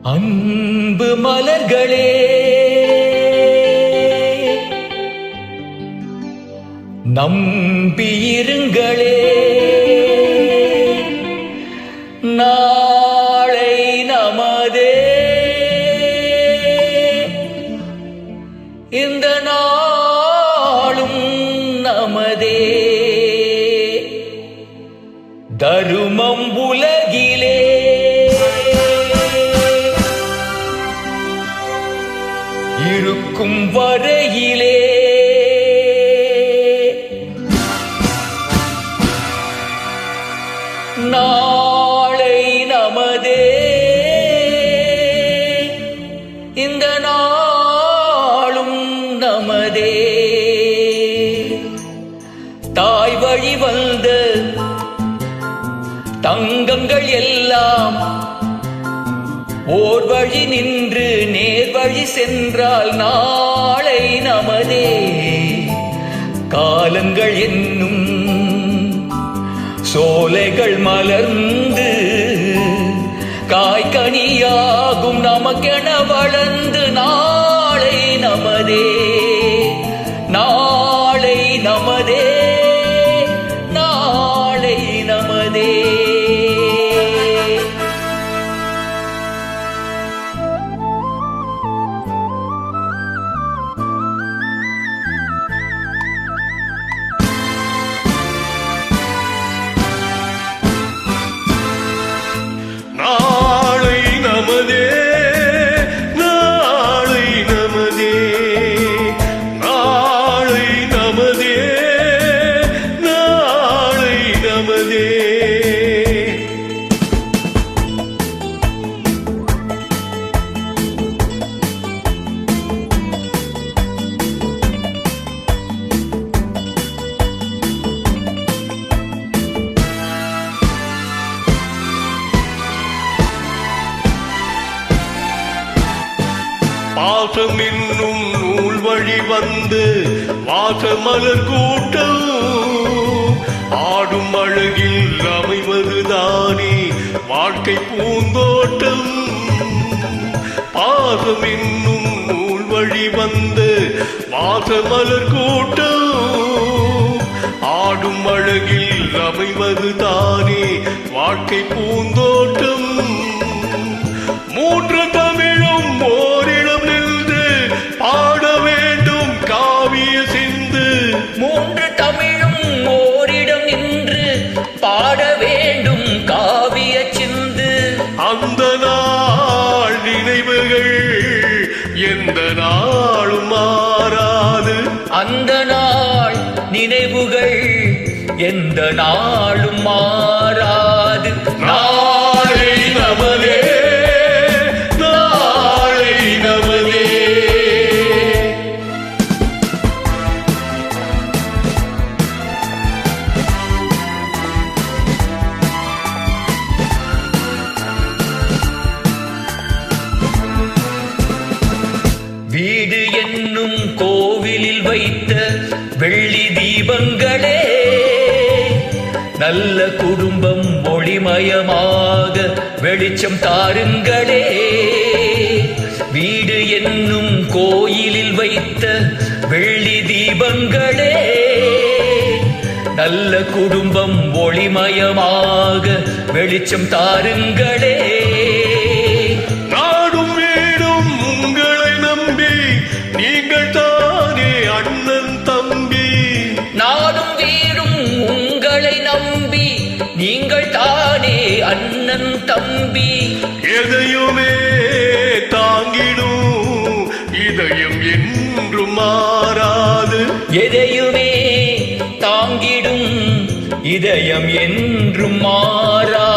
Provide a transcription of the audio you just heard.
அன்பு மலர்களே, நம்பியிருங்களே, நாளை நமதே. இந்த நாளும் நமதே. தருமம் உலகிலே இருக்கும் வரையிலே நாளை நமதே. இந்த நாளும் நமதே. தாய் வழி வந்த தங்கங்கள் எல்லாம் ஓர் வழி நின்று நேர் வழி சென்றால் நாளை நமதே. காலங்கள் என்னும் சோலைகள் மலர்ந்து காய்கனியாகும் நமக்கென வளர்ந்து நாளை நமதே. நாளை நமதே. நாளை நமதே. நாளை நமதே. நாளை நமதே. நாளை நமதே. நாளை நமதே. பாசம் என்னும் நூல் வழி வந்து வாசமலர் கூட்டம் ஆடும் அழகில் அமைவதுதானே வாழ்க்கை பூந்தோட்டம். பாசம் என்னும் நூல் வழி வந்து வாசமலர் கூட்டம் ஆடும் அழகில் அமைவதுதானே வாழ்க்கை பூந்தோட்டம். மூன்று தமிழும் ஓரிடம் நின்று பாட வேண்டும் காவிய சிந்து. மூன்று தமிழும் ஓரிடம் நின்று பாட வேண்டும் காவிய சிந்து. அந்த நாள் நினைவுகள் எந்த நாளும் மாறாது. அந்த நாள் நினைவுகள் எந்த நாளும் மாறாது. நாளை நமதே. நாளை நமதே. வீடு என்னும் கோவிலில் வைத்த வெள்ளி தீபங்களே, நல்ல குடும்பம் ஒளிமயமாக வெளிச்சம் தாருங்களே. வீடு என்னும் கோயிலில் வைத்த வெள்ளி தீபங்களே, நல்ல குடும்பம் ஒளிமயமாக வெளிச்சம் தாருங்களே. நாடும் வீடும் உங்களை நம்பி நீங்கள் தானே அண்ணன் தம்பி. நாடும் வீடும் உங்களை நம்பி நீங்கள் தானே அண்ணன் தம்பி. எதையுமே தாங்கிடும் இதயம் என்றும் மாறாது. எதையுமே தாங்கிடும் இதயம் என்றும் மாறா